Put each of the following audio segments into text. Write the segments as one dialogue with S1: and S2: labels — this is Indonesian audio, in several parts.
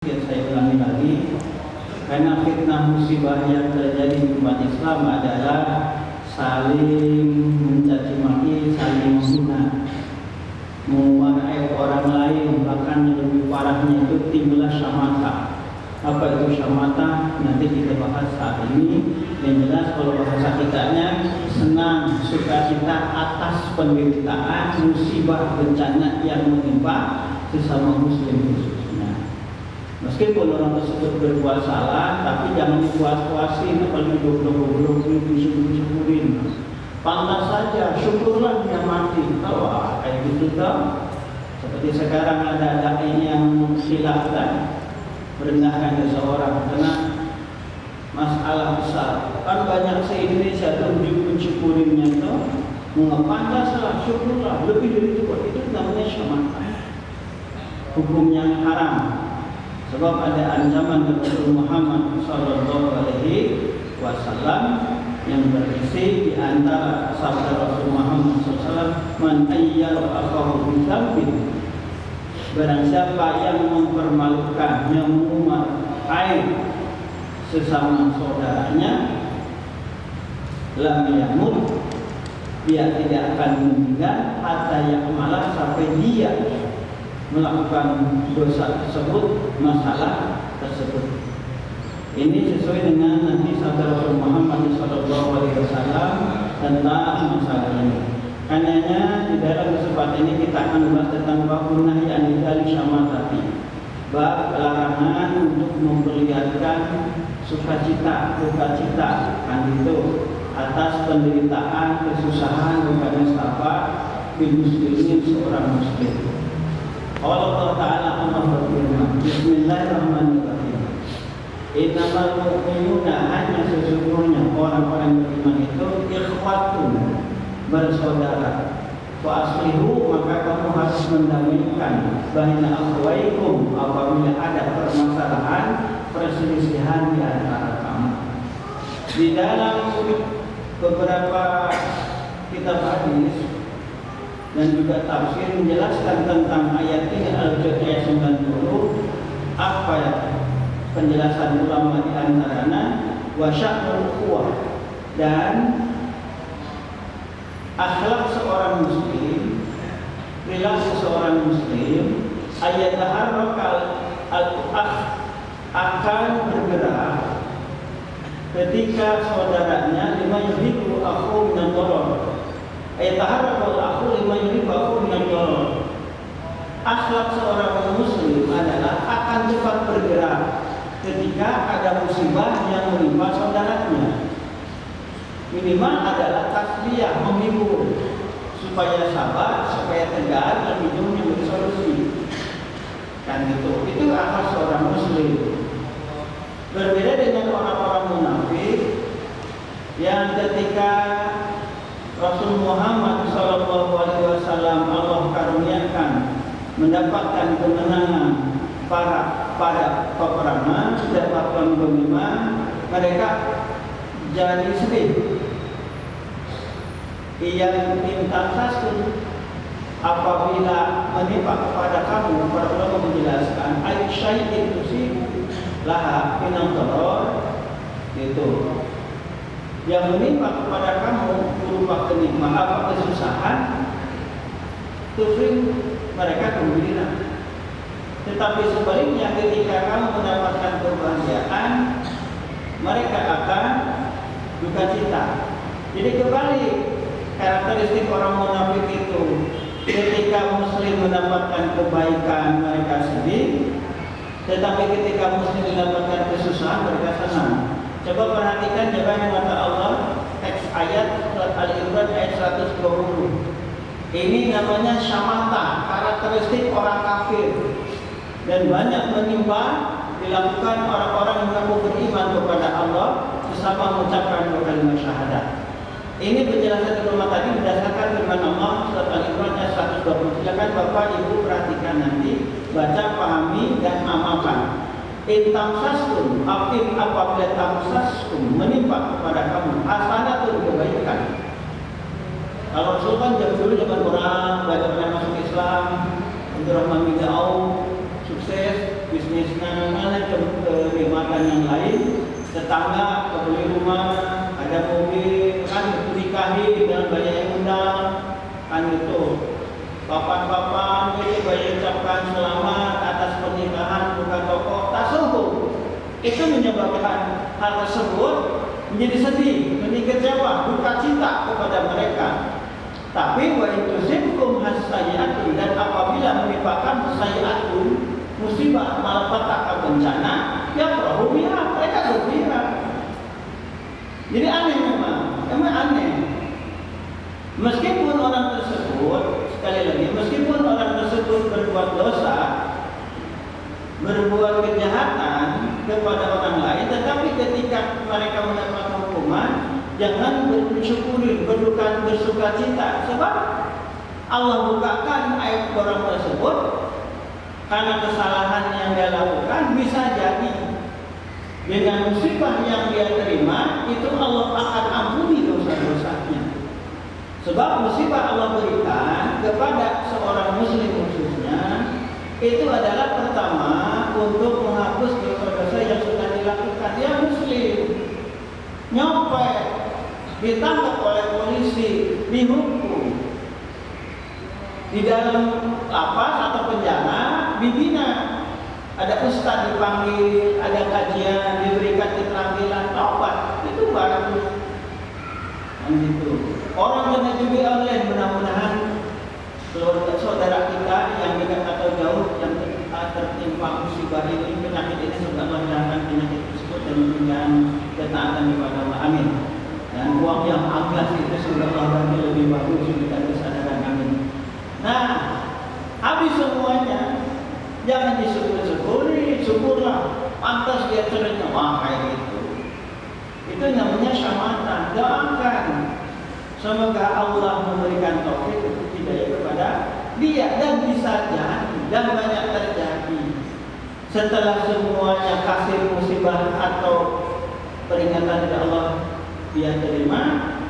S1: Yang saya ulangi lagi, karena fitnah musibah yang terjadi di umat Islam adalah saling mencaci maki, saling menghina, mewarnai orang lain, bahkan yang lebih parahnya itu timbullah syamata. Apa itu syamata? Nanti kita bahas saat ini. Yang jelas kalau bahasa kitanya senang, sukacita atas penderitaan, musibah, bencana yang menimpa sesama muslim khususnya. Meskipun orang tersebut berbuat salah, tapi jangan dipuas-puasin, apalagi goblok-goblok disyukur-syukurin. Pantas saja, syukurlah dia mati. Kalau kayak gitu toh, seperti sekarang ada dai yang silahkan merendahkan seseorang karena masalah besar. Kan banyak se-Indonesia tuh mensyukurinnya itu, pantaslah, syukurlah, lebih dari itu namanya syamata. Hukumnya haram. Sebab ada ancaman dari Rasul Muhammad Sallallahu Alaihi Wasallam yang berisi di antara sabda Rasul Muhammad SAW, man ayyar akahu bidzambin, barang siapa yang mempermalukan, yang mengumar aib sesama saudaranya, lam yamut, dia tidak akan meninggal hatta yakmalah, sampai dia melakukan dosa tersebut, masalah tersebut. Ini sesuai dengan nanti sabda Rasul Muhammad SAW tentang masalah ini. Karenanya di dalam kesempatan ini kita akan membahas tentang babun nahi anil syamatati, bab larangan untuk memperlihatkan sukacita, dukacita kan itu atas penderitaan, kesusahan kepada sahabat bin muslimin, seorang muslim. Allah Ta'ala berfirman, Bismillahirrahmanirrahim. Innamal mu'minuna, hanya sesungguhnya orang-orang beriman itu ikhwatun, bersaudara. Wa aslihu, maka kamu harus mendamaikan baina akhwaikum apabila ada permasalahan, perselisihan di antara kamu. Di dalam beberapa kitab hadis dan juga tafsir menjelaskan tentang ayat ini, Al-Juz ayat 90. Apa ya penjelasan ulama di antaranya? Wa sya'nul ukhuwah, dan akhlak seorang muslim, perilaku seorang muslim, ayat taharrakal al-ukh, akan bergerak ketika saudaranya lima yuhibbu akhu min ad-darar. Ayataharrakul akhu lima yuhibbu akhu min ad-darar. Akhlak seorang muslim adalah akan cepat bergerak ketika ada musibah yang menimpa saudaranya. Minimal adalah tasliyah, menghibur supaya sabar, supaya tegar, dan ujungnya bersolusi. Kan itu akhlak seorang muslim. Berbeda dengan orang-orang munafik yang ketika Rasul Muhammad SAW Allah karuniakan mendapatkan kemenangan pada peperangan, mendapatkan ghanimah, mereka jadi sedih. Yang intasasun, apabila menimpa kepada kamu, para ulama menjelaskan ayat syai'in tusibu laha minam teror, itu yang menimpa kepada kamu berupa kenikmatan, kesusahan, tufrin, mereka gembira. Tetapi sebaliknya ketika kamu mendapatkan kebahagiaan, mereka akan duka cita. Jadi kebalik karakteristik orang munafik itu, ketika muslim mendapatkan kebaikan mereka sedih, tetapi ketika muslim mendapatkan kesusahan mereka senang. Coba perhatikan jawaban kata Allah, teks ayat surat Al-Imran ayat 120. Ini namanya syamata, karakteristik orang kafir, dan banyak menimpa dilakukan orang-orang yang mengaku beriman kepada Allah bersama mengucapkan kalimat syahadat. Ini penjelasan ulama tadi berdasarkan firman Allah surat Al-Imran ayat 120. Silakan Bapak Ibu perhatikan nanti, baca, pahami dan amalkan. Intamsaskum, apabila tamsaskum menimpa kepada kamu hasanatun, kebaikan. Kalau Rasul kan dulu zaman orang banyak yang masuk Islam, Abdurrahman bin Auf sukses, bisnis mana kenikmatan yang lain, tetangga kebeli rumah, ada mobil, kan nikahi dengan banyak yang undang, kan itu. Papan-papan jadi banyak ucapkan selamat atas pernikahan buka toko tasawuf. Itu menyebabkan hal tersebut menjadi sedih, menjadi kecewa, duka cita kepada mereka. Tapi wa intusibkum hasayiatun, dan apabila menimpakan hasayiatun, musibah, malapetaka, bencana, ya perahu biha, mereka berpihak. Jadi aneh memang aneh. Meskipun orang tersebut, sekali lagi, meskipun orang tersebut berbuat dosa, berbuat kejahatan kepada orang lain, tetapi ketika mereka mendapat hukuman, jangan bersyukuri, bersuka cita, sebab Allah bukakan aib orang tersebut karena kesalahan yang dia lakukan. Bisa jadi dengan musibah yang dia terima itu Allah akan ampuni dosa-dosanya. Sebab musibah Allah berikan kepada seorang muslim khususnya itu adalah pertama untuk menghapus dosa-dosa yang sudah dilakukan. Dia muslim, nyopet, ditangkap oleh polisi, dihukum, di dalam lapas atau penjara, dibina. Ada ustaz dipanggil, ada kajian, diberikan keterampilan, taubat, itu baru. Dan itu orang kena juga online, mudah-mudahan keluarga saudara kita yang dekat atau jauh yang tertimpa musibah ini, penyakit ini, semoga Allah hilangkan penyakit tersebut dan memberikan ketaatan kepada Allah. Amin. Dan uang yang angkat itu sudah Allah bagi lebih bagus dengan kesadaran. Amin. Nah, habis semuanya, jangan disyukuri, syukurlah. Pantas dia cerita, wah kayak gitu. Itu namanya syamatan. Doakan semoga Allah memberikan taufik untuk hidayah kepada dia, dan bisa jadi dan banyak terjadi setelah semuanya kasih musibah atau peringatan dari Allah dia terima,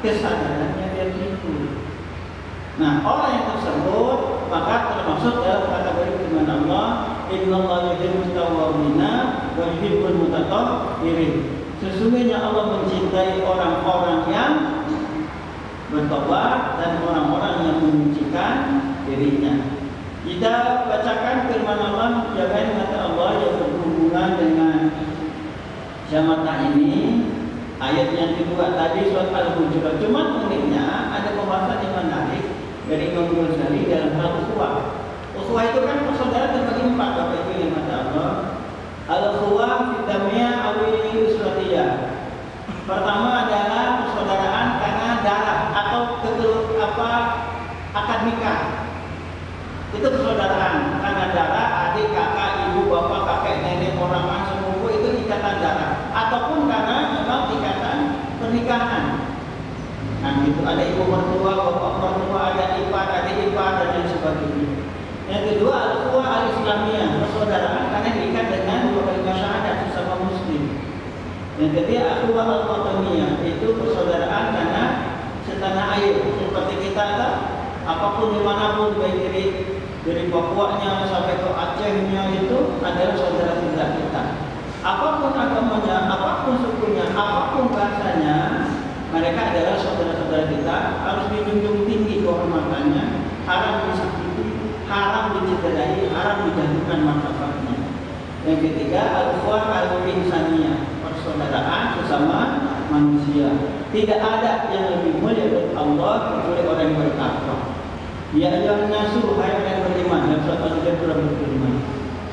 S1: kesadarannya dia timbul. Nah, orang yang tersebut maka termasuk dalam kategori firman Allah, innallaha yuhibbut tawwabina wa yuhibbul mutatahhirin. Sesungguhnya Allah mencintai orang-orang yang bertobat dan orang-orang yang menyucikan dirinya. Kita bacakan firman Allah, jangan kata Allah yang berhubungan dengan syamata ini. Ayat yang kedua tadi surat Al-Hujurat. Cuma uniknya ada pembahasan yang menarik dari Imam Ghazali dalam hal ukhuwah. Ukhuwah itu kan persaudaraan terbagi 4, Bapak Ibu yang kata Allah. Al-ukhuwah fitamiyah awil usratiyah. Pertama adalah persaudaraan karena darah atau akad nikah. Itu persaudaraan karena darah, adik, kakak, ibu, bapak, kakek, nenek, orang sepupu, itu ikatan darah. Ataupun karena memang ikatan pernikahan. Nah, itu ada ibu mertua, bapak mertua, ada ipar, adik ipar, dan lain sebagainya. Yang kedua, al-ukhuwah al-islamiyah, persaudaraan karena diikat dengan dua kalimat syahadat sesama muslim. Yang ketiga, al-ukhuwah al-wataniyah, itu persaudaraan karena setanah air. Seperti kita tak, apapun dimanapun, baik dari Papua-nya sampai ke Aceh-nya, itu adalah saudara-saudara kita. Apapun agamanya, apapun sukunya, apapun bahasanya, mereka adalah saudara-saudara kita. Harus dijunjung tinggi kehormatannya, haram disakiti, haram dicederai, haram dijatuhkan martabatnya. Yang ketiga, al-ukhuwah al-insaniyah, persaudaraan sesama manusia. Tidak ada yang lebih mulia dari Allah kecuali orang yang bertakwa. Ya ayyuhan nasu, hai orang yang beriman, dalam surat Al-Qur'an beriman.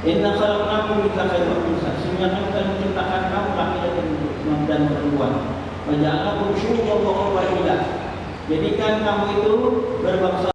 S1: Inna khalaqnakum min dzakarin wa unsa. Sesungguhnya kami telah menciptakan kamu laki-laki dan perempuan. Wa ja'alnakum syu'uban wa qabaila. Jadikan kamu itu berbangsa